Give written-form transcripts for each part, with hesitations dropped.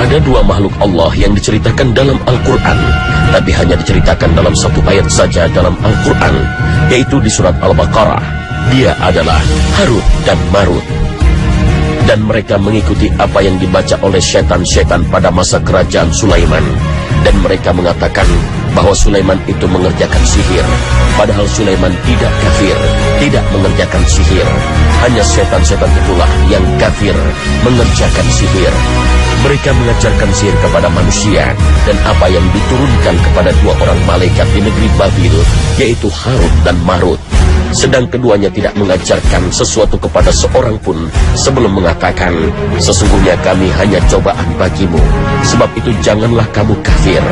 Ada dua makhluk Allah yang diceritakan dalam Al-Quran, tapi hanya diceritakan dalam satu ayat saja dalam Al-Quran, yaitu di surat Al-Baqarah. Dia adalah Harut dan Marut. Dan mereka mengikuti apa yang dibaca oleh syaitan-syaitan pada masa kerajaan Sulaiman. Dan mereka mengatakan bahwa Sulaiman itu mengerjakan sihir. Padahal Sulaiman tidak kafir, tidak mengerjakan sihir. Hanya setan-setan itulah yang kafir mengerjakan sihir. Mereka mengajarkan sihir kepada manusia dan apa yang diturunkan kepada dua orang malaikat di negeri Babil, yaitu Harut dan Marut. Sedang keduanya tidak mengajarkan sesuatu kepada seorang pun sebelum mengatakan, sesungguhnya kami hanya cobaan bagimu, sebab itu janganlah kamu kafir.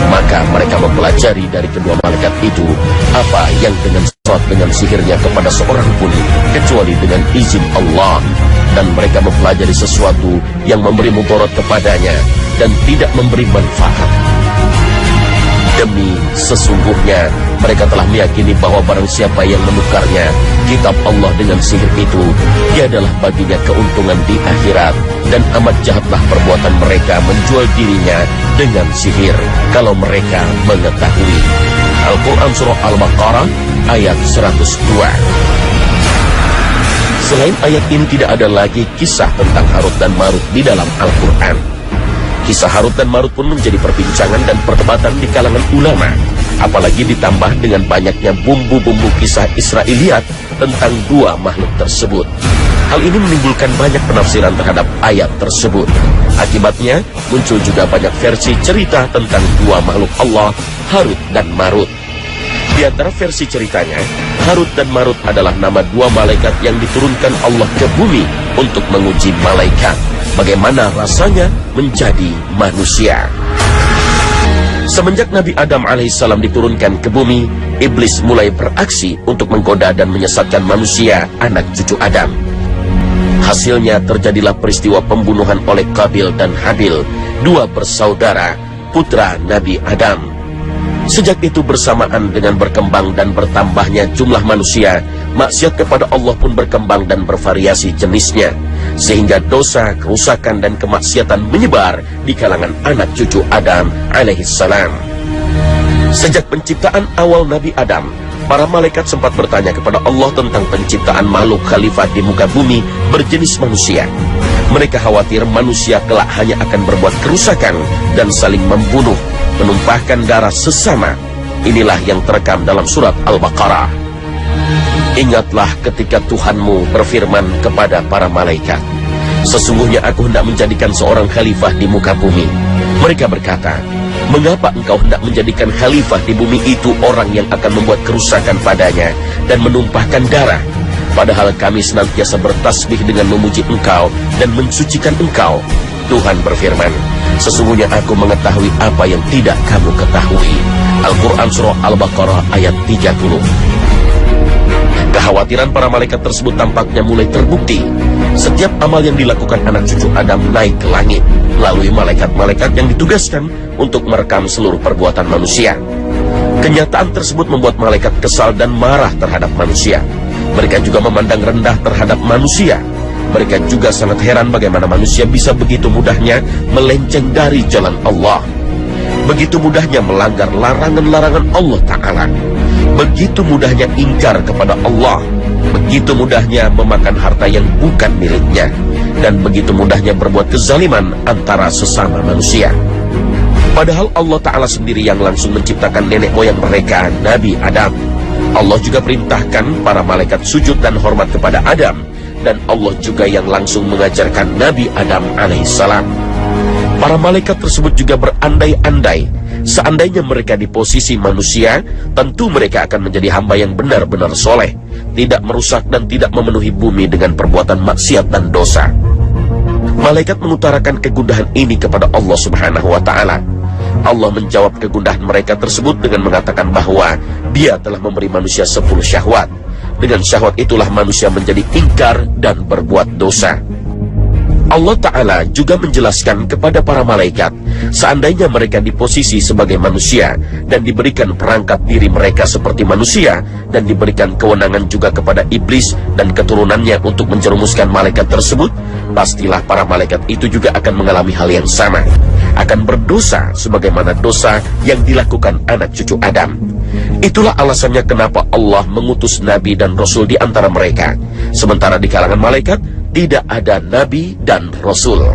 Maka mereka mempelajari dari kedua malaikat itu apa yang dengan sihirnya kepada seorang pun kecuali dengan izin Allah. Dan mereka mempelajari sesuatu yang memberi mudarat kepadanya dan tidak memberi manfaat. Demi sesungguhnya mereka telah meyakini bahwa barang siapa yang menukarnya kitab Allah dengan sihir itu, dia adalah baginya keuntungan di akhirat. Dan amat jahatlah perbuatan mereka menjual dirinya dengan sihir kalau mereka mengetahui. Al-Quran Surah Al-Baqarah ayat 102. Selain ayat ini tidak ada lagi kisah tentang Harut dan Marut di dalam Al-Quran. Kisah Harut dan Marut pun menjadi perbincangan dan perdebatan di kalangan ulama, apalagi ditambah dengan banyaknya bumbu-bumbu kisah Israiliyat tentang dua makhluk tersebut. Hal ini menimbulkan banyak penafsiran terhadap ayat tersebut. Akibatnya muncul juga banyak versi cerita tentang dua makhluk Allah, Harut dan Marut. Di antara versi ceritanya, Harut dan Marut adalah nama dua malaikat yang diturunkan Allah ke bumi untuk menguji malaikat bagaimana rasanya menjadi manusia. Semenjak Nabi Adam alaihissalam diturunkan ke bumi, iblis mulai beraksi untuk menggoda dan menyesatkan manusia, anak cucu Adam. Hasilnya terjadilah peristiwa pembunuhan oleh Qabil dan Habil, dua bersaudara, putra Nabi Adam. Sejak itu bersamaan dengan berkembang dan bertambahnya jumlah manusia, maksiat kepada Allah pun berkembang dan bervariasi jenisnya. Sehingga dosa, kerusakan dan kemaksiatan menyebar di kalangan anak cucu Adam alaihissalam. Sejak penciptaan awal Nabi Adam, para malaikat sempat bertanya kepada Allah tentang penciptaan makhluk khalifah di muka bumi berjenis manusia. Mereka khawatir manusia kelak hanya akan berbuat kerusakan dan saling membunuh, menumpahkan darah sesama. Inilah yang terekam dalam surat Al-Baqarah. Ingatlah ketika Tuhanmu berfirman kepada para malaikat, sesungguhnya aku hendak menjadikan seorang khalifah di muka bumi. Mereka berkata, mengapa engkau hendak menjadikan khalifah di bumi itu orang yang akan membuat kerusakan padanya dan menumpahkan darah? Padahal kami senantiasa bertasbih dengan memuji engkau dan mensucikan engkau. Tuhan berfirman, sesungguhnya aku mengetahui apa yang tidak kamu ketahui. Al-Quran Surah Al-Baqarah ayat 30. Kekhawatiran para malaikat tersebut tampaknya mulai terbukti. Setiap amal yang dilakukan anak cucu Adam naik ke langit melalui malaikat-malaikat yang ditugaskan untuk merekam seluruh perbuatan manusia. Kenyataan tersebut membuat malaikat kesal dan marah terhadap manusia. Mereka juga memandang rendah terhadap manusia. Mereka juga sangat heran bagaimana manusia bisa begitu mudahnya melenceng dari jalan Allah. Begitu mudahnya melanggar larangan-larangan Allah Ta'ala. Begitu mudahnya ingkar kepada Allah. Begitu mudahnya memakan harta yang bukan miliknya. Dan begitu mudahnya berbuat kezaliman antara sesama manusia. Padahal Allah Ta'ala sendiri yang langsung menciptakan nenek moyang mereka, Nabi Adam. Allah juga perintahkan para malaikat sujud dan hormat kepada Adam. Dan Allah juga yang langsung mengajarkan Nabi Adam alaihissalam. Para malaikat tersebut juga berandai-andai, seandainya mereka di posisi manusia, tentu mereka akan menjadi hamba yang benar-benar soleh, tidak merusak dan tidak memenuhi bumi dengan perbuatan maksiat dan dosa. Malaikat mengutarakan kegundahan ini kepada Allah Subhanahu wa Ta'ala. Allah menjawab kegundahan mereka tersebut dengan mengatakan bahwa Dia telah memberi manusia 10 syahwat. Dengan syahwat itulah manusia menjadi ingkar dan berbuat dosa. Allah Ta'ala juga menjelaskan kepada para malaikat Seandainya mereka di posisi sebagai manusia dan diberikan perangkat diri mereka seperti manusia dan diberikan kewenangan juga kepada iblis dan keturunannya untuk menjerumuskan malaikat tersebut, pastilah para malaikat itu juga akan mengalami hal yang sama, akan berdosa sebagaimana dosa yang dilakukan anak cucu Adam. Itulah alasannya kenapa Allah mengutus nabi dan rasul di antara mereka, sementara di kalangan malaikat tidak ada nabi dan rasul.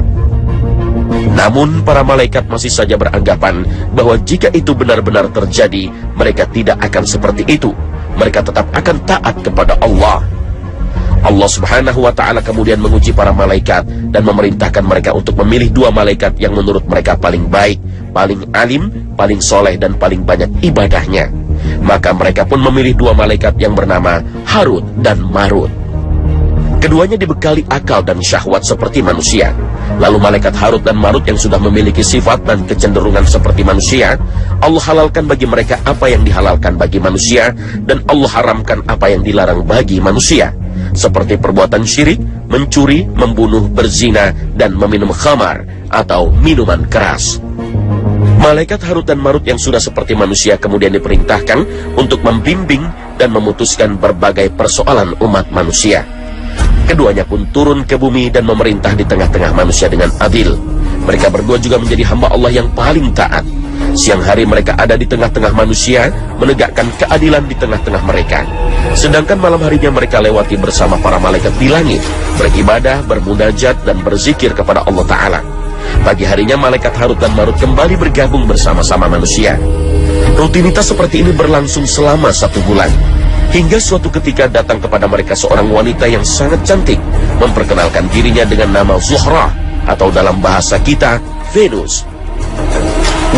Namun para malaikat masih saja beranggapan bahwa jika itu benar-benar terjadi, mereka tidak akan seperti itu. Mereka tetap akan taat kepada Allah. Allah Subhanahu wa ta'ala kemudian menguji para malaikat dan memerintahkan mereka untuk memilih 2 malaikat yang menurut mereka paling baik, paling alim, paling soleh, dan paling banyak ibadahnya. Maka mereka pun memilih 2 malaikat yang bernama Harut dan Marut. Keduanya dibekali akal dan syahwat seperti manusia. Lalu malaikat Harut dan Marut yang sudah memiliki sifat dan kecenderungan seperti manusia, Allah halalkan bagi mereka apa yang dihalalkan bagi manusia, dan Allah haramkan apa yang dilarang bagi manusia, seperti perbuatan syirik, mencuri, membunuh, berzina, dan meminum khamar atau minuman keras. Malaikat Harut dan Marut yang sudah seperti manusia kemudian diperintahkan untuk membimbing dan memutuskan berbagai persoalan umat manusia. Keduanya pun turun ke bumi dan memerintah di tengah-tengah manusia dengan adil. Mereka berdua juga menjadi hamba Allah yang paling taat. Siang hari mereka ada di tengah-tengah manusia, menegakkan keadilan di tengah-tengah mereka. Sedangkan malam harinya mereka lewati bersama para malaikat di langit, beribadah, bermunajat, dan berzikir kepada Allah Ta'ala. Pagi harinya malaikat Harut dan Marut kembali bergabung bersama-sama manusia. Rutinitas seperti ini berlangsung selama 1 bulan. Hingga suatu ketika datang kepada mereka seorang wanita yang sangat cantik, memperkenalkan dirinya dengan nama Zuhrah, atau dalam bahasa kita, Venus.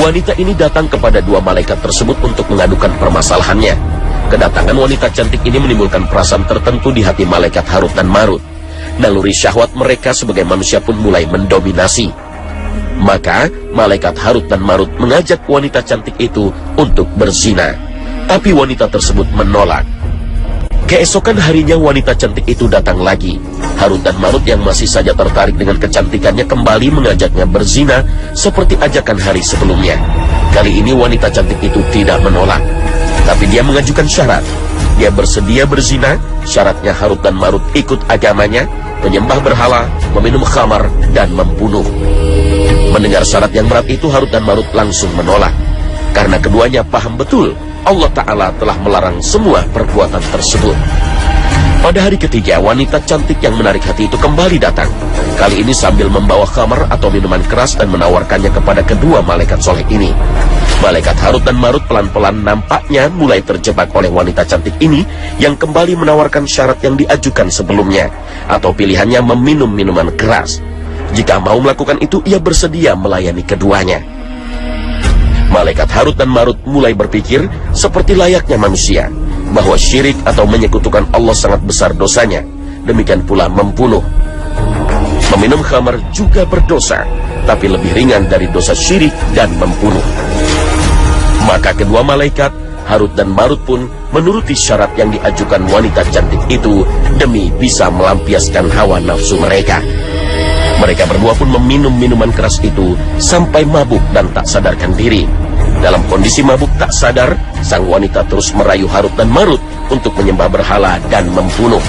Wanita ini datang kepada 2 malaikat tersebut untuk mengadukan permasalahannya. Kedatangan wanita cantik ini menimbulkan perasaan tertentu di hati malaikat Harut dan Marut. Naluri syahwat mereka sebagai manusia pun mulai mendominasi. Maka malaikat Harut dan Marut mengajak wanita cantik itu untuk berzina. Tapi wanita tersebut menolak. Keesokan harinya wanita cantik itu datang lagi. Harut dan Marut yang masih saja tertarik dengan kecantikannya kembali mengajaknya berzina seperti ajakan hari sebelumnya. Kali ini wanita cantik itu tidak menolak, tapi dia mengajukan syarat. Dia bersedia berzina, syaratnya Harut dan Marut ikut agamanya, menyembah berhala, meminum khamar, dan membunuh. Mendengar syarat yang berat itu, Harut dan Marut langsung menolak, karena keduanya paham betul Allah Ta'ala telah melarang semua perbuatan tersebut. Pada hari ketiga, wanita cantik yang menarik hati itu kembali datang. Kali ini sambil membawa khamar atau minuman keras dan menawarkannya kepada kedua malaikat soleh ini. Malaikat Harut dan Marut pelan-pelan nampaknya mulai terjebak oleh wanita cantik ini yang kembali menawarkan syarat yang diajukan sebelumnya, atau pilihannya meminum minuman keras. Jika mau melakukan itu, ia bersedia melayani keduanya. Malaikat Harut dan Marut mulai berpikir seperti layaknya manusia, bahwa syirik atau menyekutukan Allah sangat besar dosanya. Demikian pula membunuh. Meminum khamar juga berdosa, tapi lebih ringan dari dosa syirik dan membunuh. Maka kedua malaikat, Harut dan Marut pun menuruti syarat yang diajukan wanita cantik itu demi bisa melampiaskan hawa nafsu mereka. Mereka berdua pun meminum minuman keras itu sampai mabuk dan tak sadarkan diri. Dalam kondisi mabuk tak sadar, sang wanita terus merayu Harut dan Marut untuk menyembah berhala dan membunuh.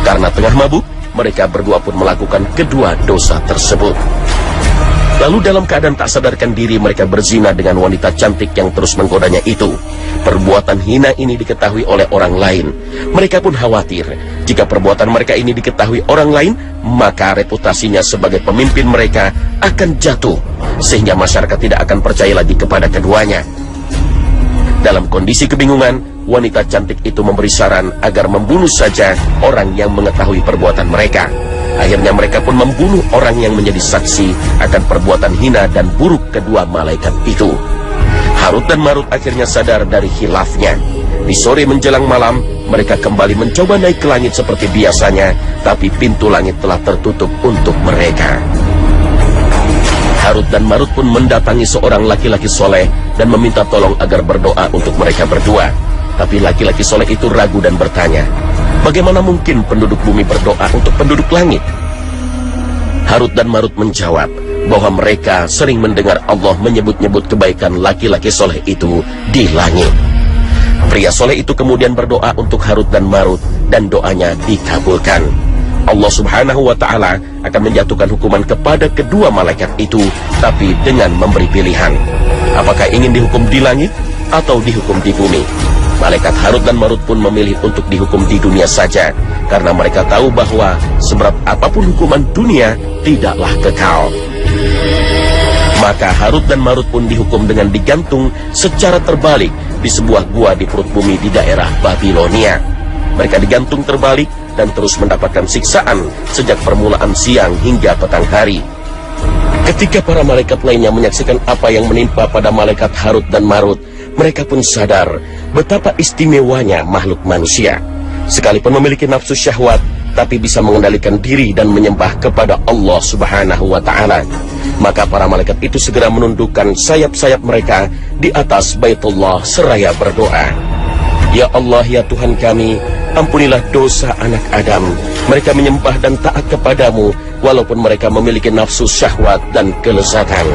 Karena tengah mabuk, mereka berdua pun melakukan kedua dosa tersebut. Lalu dalam keadaan tak sadarkan diri, mereka berzina dengan wanita cantik yang terus menggodanya itu. Perbuatan hina ini diketahui oleh orang lain. Mereka pun khawatir, jika perbuatan mereka ini diketahui orang lain, maka reputasinya sebagai pemimpin mereka akan jatuh, sehingga masyarakat tidak akan percaya lagi kepada keduanya. Dalam kondisi kebingungan, wanita cantik itu memberi saran agar membunuh saja orang yang mengetahui perbuatan mereka. Akhirnya mereka pun membunuh orang yang menjadi saksi akan perbuatan hina dan buruk kedua malaikat itu. Harut dan Marut akhirnya sadar dari khilafnya. Di sore menjelang malam, mereka kembali mencoba naik ke langit seperti biasanya, tapi pintu langit telah tertutup untuk mereka. Harut dan Marut pun mendatangi seorang laki-laki soleh dan meminta tolong agar berdoa untuk mereka berdua. Tapi laki-laki soleh itu ragu dan bertanya, bagaimana mungkin penduduk bumi berdoa untuk penduduk langit? Harut dan Marut menjawab, bahwa mereka sering mendengar Allah menyebut-nyebut kebaikan laki-laki soleh itu di langit. Pria soleh itu kemudian berdoa untuk Harut dan Marut, dan doanya dikabulkan. Allah Subhanahu wa Ta'ala akan menjatuhkan hukuman kepada kedua malaikat itu, tapi dengan memberi pilihan. Apakah ingin dihukum di langit atau dihukum di bumi? Malaikat Harut dan Marut pun memilih untuk dihukum di dunia saja, karena mereka tahu bahwa seberat apapun hukuman dunia tidaklah kekal. Maka Harut dan Marut pun dihukum dengan digantung secara terbalik di sebuah gua di perut bumi di daerah Babilonia. Mereka digantung terbalik dan terus mendapatkan siksaan sejak permulaan siang hingga petang hari. Ketika para malaikat lainnya menyaksikan apa yang menimpa pada malaikat Harut dan Marut, mereka pun sadar betapa istimewanya makhluk manusia. Sekalipun memiliki nafsu syahwat, tapi bisa mengendalikan diri dan menyembah kepada Allah Subhanahu wa Ta'ala. Maka para malaikat itu segera menundukkan sayap-sayap mereka di atas Baitullah seraya berdoa, "Ya Allah, ya Tuhan kami, ampunilah dosa anak Adam. Mereka menyembah dan taat kepadamu, walaupun mereka memiliki nafsu syahwat dan kelezatan."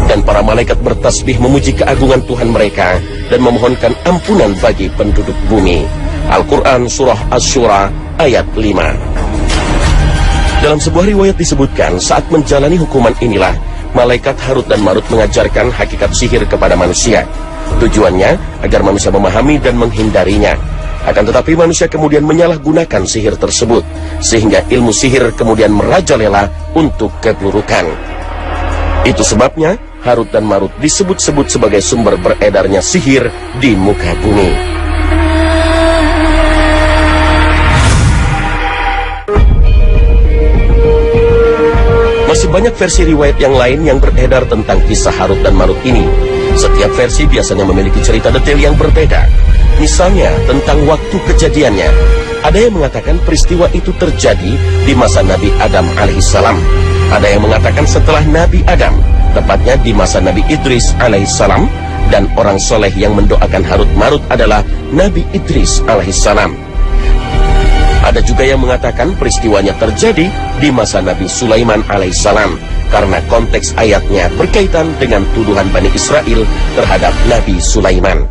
Dan para malaikat bertasbih memuji keagungan Tuhan mereka dan memohonkan ampunan bagi penduduk bumi. Al-Quran Surah Asy-Syura ayat 5. Dalam sebuah riwayat disebutkan, saat menjalani hukuman inilah malaikat Harut dan Marut mengajarkan hakikat sihir kepada manusia. Tujuannya agar manusia memahami dan menghindarinya. Akan tetapi manusia kemudian menyalahgunakan sihir tersebut, sehingga ilmu sihir kemudian merajalela untuk keburukan. Itu sebabnya Harut dan Marut disebut-sebut sebagai sumber beredarnya sihir di muka bumi. Masih banyak versi riwayat yang lain yang beredar tentang kisah Harut dan Marut ini. Setiap versi biasanya memiliki cerita detail yang berbeda. Misalnya tentang waktu kejadiannya. Ada yang mengatakan peristiwa itu terjadi di masa Nabi Adam alaihissalam. Ada yang mengatakan setelah Nabi Adam, tepatnya di masa Nabi Idris alaihissalam. Dan orang soleh yang mendoakan Harut Marut adalah Nabi Idris alaihissalam. Ada juga yang mengatakan peristiwanya terjadi di masa Nabi Sulaiman alaihissalam, karena konteks ayatnya berkaitan dengan tuduhan Bani Israel terhadap Nabi Sulaiman.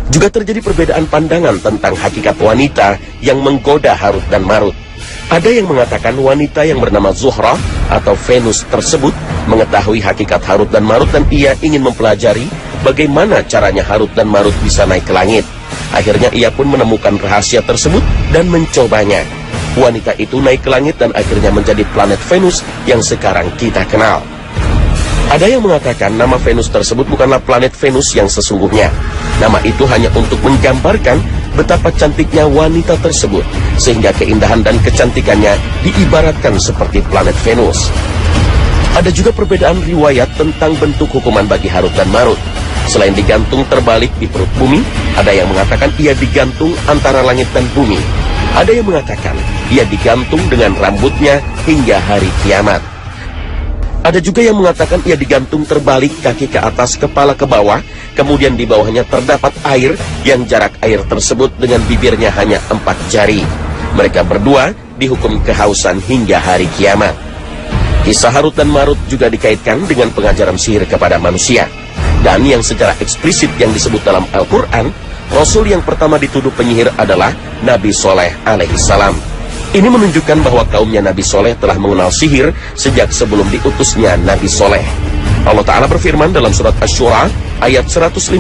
Juga terjadi perbedaan pandangan tentang hakikat wanita yang menggoda Harut dan Marut. Ada yang mengatakan wanita yang bernama Zuhrah atau Venus tersebut mengetahui hakikat Harut dan Marut dan ia ingin mempelajari bagaimana caranya Harut dan Marut bisa naik ke langit. Akhirnya ia pun menemukan rahasia tersebut dan mencobanya. Wanita itu naik ke langit dan akhirnya menjadi planet Venus yang sekarang kita kenal. Ada yang mengatakan nama Venus tersebut bukanlah planet Venus yang sesungguhnya. Nama itu hanya untuk menggambarkan betapa cantiknya wanita tersebut, sehingga keindahan dan kecantikannya diibaratkan seperti planet Venus. Ada juga perbedaan riwayat tentang bentuk hukuman bagi Harut dan Marut. Selain digantung terbalik di perut bumi, ada yang mengatakan ia digantung antara langit dan bumi. Ada yang mengatakan ia digantung dengan rambutnya hingga hari kiamat. Ada juga yang mengatakan ia digantung terbalik, kaki ke atas, kepala ke bawah, kemudian di bawahnya terdapat air yang jarak air tersebut dengan bibirnya hanya 4 jari. Mereka berdua dihukum kehausan hingga hari kiamat. Kisah Harut dan Marut juga dikaitkan dengan pengajaran sihir kepada manusia. Dan yang secara eksplisit yang disebut dalam Al-Quran, Rasul yang pertama dituduh penyihir adalah Nabi Soleh alaihissalam. Ini menunjukkan bahwa kaumnya Nabi Soleh telah mengenal sihir sejak sebelum diutusnya Nabi Soleh. Allah Ta'ala berfirman dalam surat Asy-Syura ayat 153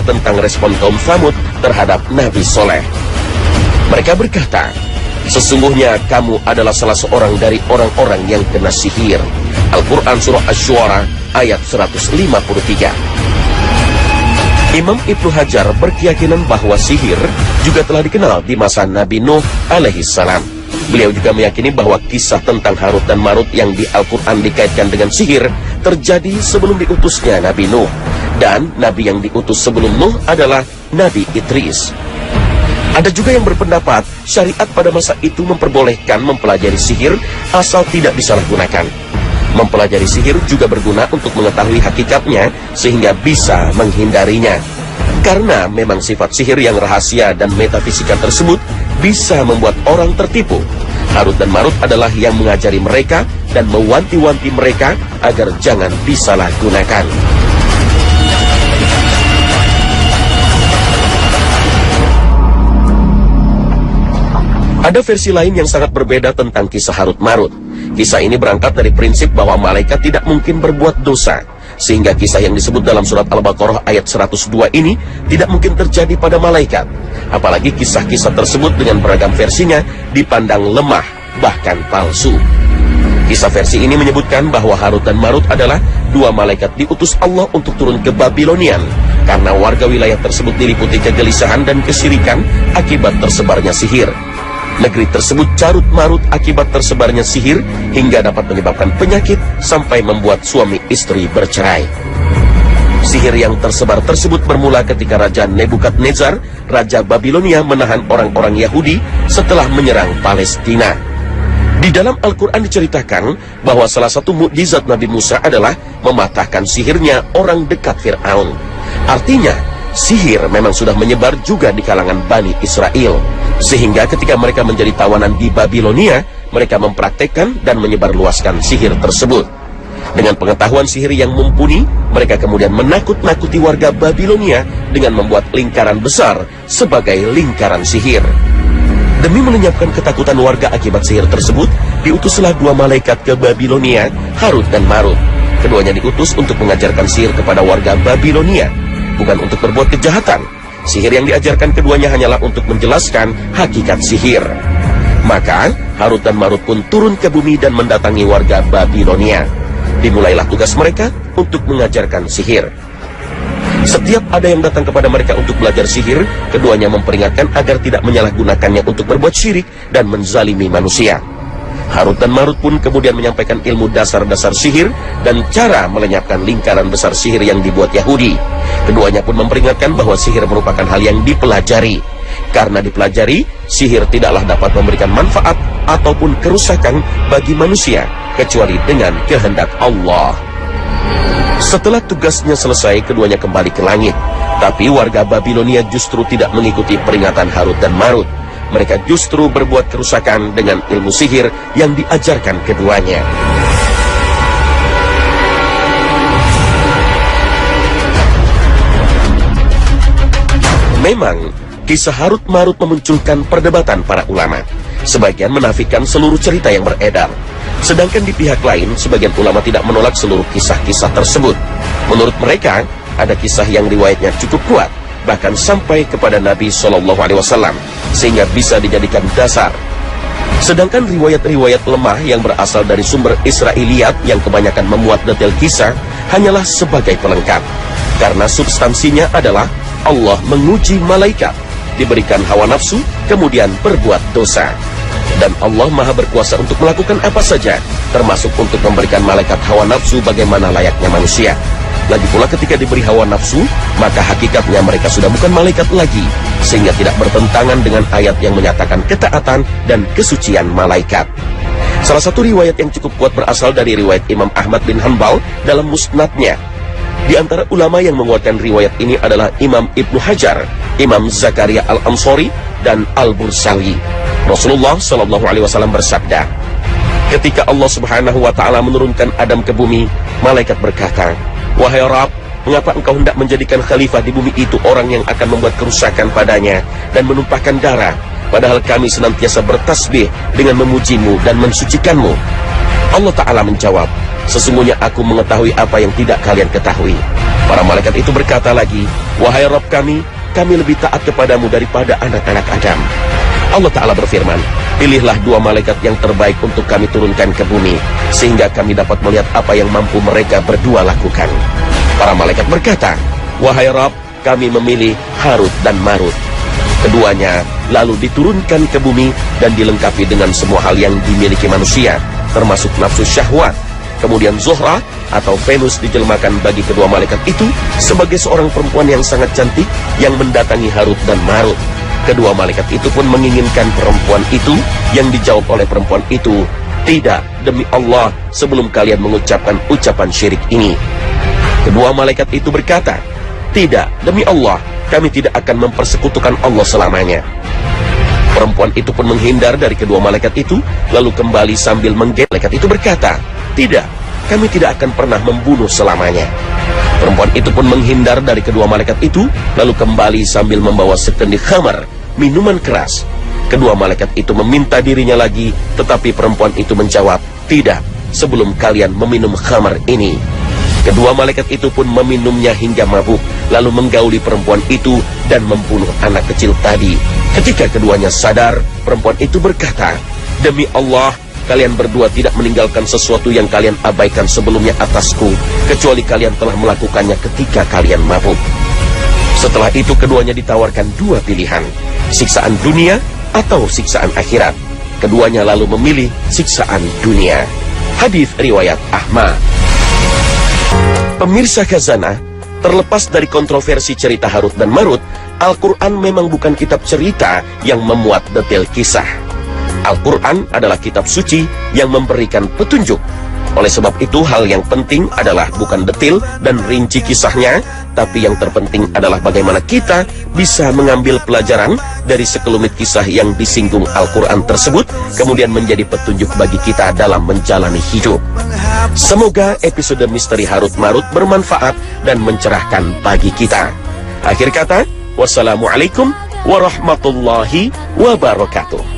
tentang respon kaum Tsamud terhadap Nabi Soleh. Mereka berkata, "Sesungguhnya kamu adalah salah seorang dari orang-orang yang kena sihir." Al-Quran surah Asy-Syu'ara ayat 153. Imam Ibnu Hajar berkeyakinan bahwa sihir juga telah dikenal di masa Nabi Nuh alaihissalam. Beliau juga meyakini bahwa kisah tentang Harut dan Marut yang di Al-Quran dikaitkan dengan sihir terjadi sebelum diutusnya Nabi Nuh. Dan Nabi yang diutus sebelum Nuh adalah Nabi Idris. Ada juga yang berpendapat syariat pada masa itu memperbolehkan mempelajari sihir asal tidak disalahgunakan. Mempelajari sihir juga berguna untuk mengetahui hakikatnya sehingga bisa menghindarinya. Karena memang sifat sihir yang rahasia dan metafisika tersebut bisa membuat orang tertipu. Harut dan Marut adalah yang mengajari mereka dan mewanti-wanti mereka agar jangan disalahgunakan. Ada versi lain yang sangat berbeda tentang kisah Harut Marut. Kisah ini berangkat dari prinsip bahwa malaikat tidak mungkin berbuat dosa, sehingga kisah yang disebut dalam surat Al-Baqarah ayat 102 ini tidak mungkin terjadi pada malaikat. Apalagi kisah-kisah tersebut dengan beragam versinya dipandang lemah, bahkan palsu. Kisah versi ini menyebutkan bahwa Harut dan Marut adalah dua malaikat diutus Allah untuk turun ke Babilonian, karena warga wilayah tersebut diliputi kegelisahan dan kesyirikan akibat tersebarnya sihir. Negeri tersebut carut marut akibat tersebarnya sihir hingga dapat menyebabkan penyakit sampai membuat suami istri bercerai. Sihir yang tersebar tersebut bermula ketika Raja Nebukadnezar, Raja Babilonia, menahan orang-orang Yahudi setelah menyerang Palestina. Di dalam Al-Quran diceritakan bahwa salah satu mukjizat Nabi Musa adalah mematahkan sihirnya orang dekat Fir'aun. Artinya, sihir memang sudah menyebar juga di kalangan Bani Israel. Sehingga ketika mereka menjadi tawanan di Babilonia, mereka mempraktekkan dan menyebarluaskan sihir tersebut. Dengan pengetahuan sihir yang mumpuni, mereka kemudian menakut-nakuti warga Babilonia dengan membuat lingkaran besar sebagai lingkaran sihir. Demi melenyapkan ketakutan warga akibat sihir tersebut, diutuslah dua malaikat ke Babilonia, Harut dan Marut. Keduanya diutus untuk mengajarkan sihir kepada warga Babilonia, bukan untuk berbuat kejahatan. Sihir yang diajarkan keduanya hanyalah untuk menjelaskan hakikat sihir. Maka, Harut dan Marut pun turun ke bumi dan mendatangi warga Babilonia. Dimulailah tugas mereka untuk mengajarkan sihir. Setiap ada yang datang kepada mereka untuk belajar sihir, keduanya memperingatkan agar tidak menyalahgunakannya untuk berbuat syirik dan menzalimi manusia. Harut dan Marut pun kemudian menyampaikan ilmu dasar-dasar sihir dan cara melenyapkan lingkaran besar sihir yang dibuat Yahudi. Keduanya pun memperingatkan bahwa sihir merupakan hal yang dipelajari. Karena dipelajari, sihir tidaklah dapat memberikan manfaat ataupun kerusakan bagi manusia, kecuali dengan kehendak Allah. Setelah tugasnya selesai, keduanya kembali ke langit. Tapi warga Babilonia justru tidak mengikuti peringatan Harut dan Marut. Mereka justru berbuat kerusakan dengan ilmu sihir yang diajarkan keduanya. Memang, kisah Harut Marut memunculkan perdebatan para ulama. Sebagian menafikan seluruh cerita yang beredar. Sedangkan di pihak lain, sebagian ulama tidak menolak seluruh kisah-kisah tersebut. Menurut mereka, ada kisah yang riwayatnya cukup kuat, bahkan sampai kepada Nabi SAW, sehingga bisa dijadikan dasar. Sedangkan riwayat-riwayat lemah yang berasal dari sumber Israiliyat yang kebanyakan memuat detail kisah hanyalah sebagai pelengkap. Karena substansinya adalah Allah menguji malaikat, diberikan hawa nafsu, kemudian berbuat dosa. Dan Allah maha berkuasa untuk melakukan apa saja, termasuk untuk memberikan malaikat hawa nafsu bagaimana layaknya manusia. Lagi pula ketika diberi hawa nafsu, maka hakikatnya mereka sudah bukan malaikat lagi, sehingga tidak bertentangan dengan ayat yang menyatakan ketaatan dan kesucian malaikat. Salah satu riwayat yang cukup kuat berasal dari riwayat Imam Ahmad bin Hanbal dalam musnadnya. Di antara ulama yang menguatkan riwayat ini adalah Imam Ibnu Hajar, Imam Zakaria Al-Ansori, dan Al-Bursawi. Rasulullah SAW bersabda, ketika Allah Subhanahu wa Ta'ala menurunkan Adam ke bumi, malaikat berkata, "Wahai Rabb, mengapa engkau hendak menjadikan khalifah di bumi itu orang yang akan membuat kerusakan padanya dan menumpahkan darah, padahal kami senantiasa bertasbih dengan memujimu dan mensucikanmu?" Allah Ta'ala menjawab, "Sesungguhnya aku mengetahui apa yang tidak kalian ketahui." Para malaikat itu berkata lagi, "Wahai Rabb kami lebih taat kepadamu daripada anak-anak Adam." Allah Ta'ala berfirman, "Pilihlah dua malaikat yang terbaik untuk kami turunkan ke bumi, sehingga kami dapat melihat apa yang mampu mereka berdua lakukan." Para malaikat berkata, "Wahai Rabb, kami memilih Harut dan Marut." Keduanya lalu diturunkan ke bumi dan dilengkapi dengan semua hal yang dimiliki manusia, termasuk nafsu syahwat. Kemudian Zuhra atau Venus dijelmakan bagi kedua malaikat itu sebagai seorang perempuan yang sangat cantik yang mendatangi Harut dan Marut. Kedua malaikat itu pun menginginkan perempuan itu, yang dijawab oleh perempuan itu, "Tidak, demi Allah, sebelum kalian mengucapkan ucapan syirik ini." Kedua malaikat itu berkata, "Tidak, demi Allah, kami tidak akan mempersekutukan Allah selamanya." Perempuan itu pun menghindar dari kedua malaikat itu, lalu kembali sambil menggigit. Malaikat itu berkata, "Tidak, kami tidak akan pernah membunuh selamanya." Perempuan itu pun menghindar dari kedua malaikat itu, lalu kembali sambil membawa sekendi khamar, minuman keras. Kedua malaikat itu meminta dirinya lagi, tetapi perempuan itu menjawab, "Tidak, sebelum kalian meminum khamar ini." Kedua malaikat itu pun meminumnya hingga mabuk, lalu menggauli perempuan itu dan membunuh anak kecil tadi. Ketika keduanya sadar, perempuan itu berkata, "Demi Allah, kalian berdua tidak meninggalkan sesuatu yang kalian abaikan sebelumnya atasku, kecuali kalian telah melakukannya ketika kalian mabuk." Setelah itu keduanya ditawarkan dua pilihan, siksaan dunia atau siksaan akhirat. Keduanya lalu memilih siksaan dunia. Hadis riwayat Ahmad. Pemirsa Khazanah, terlepas dari kontroversi cerita Harut dan Marut, Al-Quran memang bukan kitab cerita yang memuat detail kisah. Al-Quran adalah kitab suci yang memberikan petunjuk. Oleh sebab itu, hal yang penting adalah bukan detail dan rinci kisahnya, tapi yang terpenting adalah bagaimana kita bisa mengambil pelajaran dari sekelumit kisah yang disinggung Al-Quran tersebut, kemudian menjadi petunjuk bagi kita dalam menjalani hidup. Semoga episode misteri Harut Marut bermanfaat dan mencerahkan bagi kita. Akhir kata, wassalamualaikum warahmatullahi wabarakatuh.